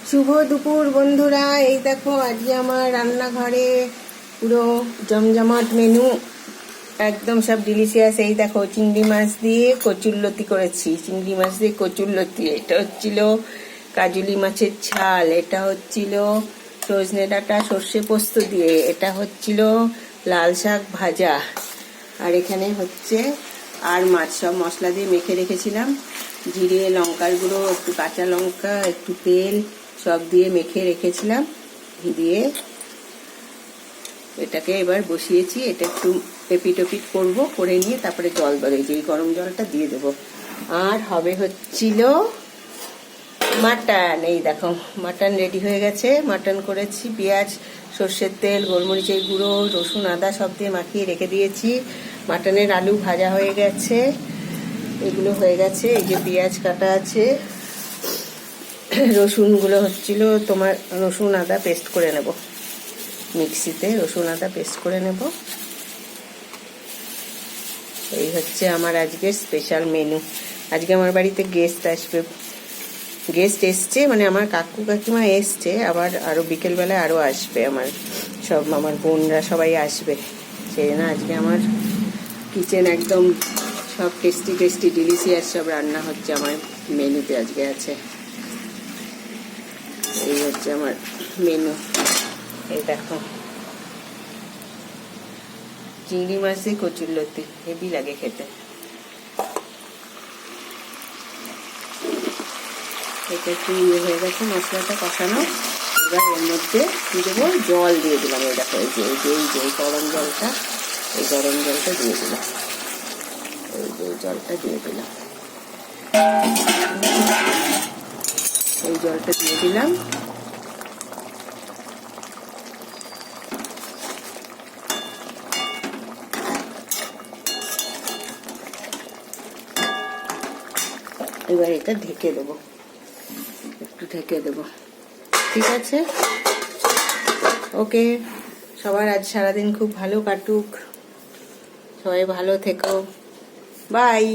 শুভ দুপুর বন্ধুরা। এই দেখো আজকে আমার রান্নাঘরে পুরো জমজমাট মেনু, একদম সব ডিলিশিয়াস। এই দেখো চিংড়ি মাছ দিয়ে কচুরলতি করেছি, চিংড়ি মাছ দিয়ে কচুরলতি। এটা হচ্ছিল কাজুলি মাছের ঝাল, এটা হচ্ছিল সজনে ডাঁটা সর্ষে পোস্ত দিয়ে, এটা হচ্ছিল লাল শাক ভাজা, আর এখানে হচ্ছে আর মাছ। সব মশলা দিয়ে মেখে রেখেছিলাম, জিরে লঙ্কার গুঁড়ো, একটু কাঁচা লঙ্কা, একটু তেল, সব দিয়ে মেখে রেখেছিলাম। দিয়ে এটাকে এবার বসিয়েছি। এটা একটু এপিট ওপিট করবো, করে নিয়ে তারপরে জল দেবো, এই গরম জলটা দিয়ে দেবো। আর হবে হচ্ছিল মাটন। এই দেখো মাটন রেডি হয়ে গেছে। মাটন করেছি, পেঁয়াজ সর্ষের তেল গোলমরিচের গুঁড়ো রসুন আদা সব দিয়ে মাখিয়ে রেখে দিয়েছি। মাটনের আলু ভাজা হয়ে গেছে, এগুলো হয়ে গেছে। এই যে পেঁয়াজ কাটা আছে, রসুনগুলো হচ্ছিল তোমার রসুন আদা পেস্ট করে নেব, মিক্সিতে রসুন আদা পেস্ট করে নেব। এই হচ্ছে আমার আজকের স্পেশাল মেনু। আজকে আমার বাড়িতে গেস্ট আসবে, গেস্ট এসছে, মানে আমার কাকু কাকিমা এসছে, আবার আরও বিকেলবেলায় আরও আসবে, আমার সব আমার বোনরা সবাই আসবে। সেই জন্য আজকে আমার কিচেন একদম সব টেস্টি টেস্টি ডিলিশিয়াস সব রান্না হচ্ছে আমার মেনুতে আজকে আছে। এই হচ্ছে আমার মেনু। এই দেখো চিংড়ি মাছ দিয়ে কচুরলতি, হেভি লাগে খেতে। এটা একটু ইয়ে হয়ে গেছে, মশলাটা কষানো। এবার এর মধ্যে কি দেবো, জল দিয়ে দিলাম। এই দেখো এই যে গরম জলটা, এই গরম জলটা দিয়ে দিলাম, এই যে জলটা দিয়ে দিলাম, এই জলটা দিয়ে দিলাম। এবার এটা ঢেকে দেবো, একটু ঢেকে দেবো। ঠিক আছে, ওকে। সবার আজ সারাদিন খুব ভালো কাটুক, সবাই ভালো থেকো, বাই।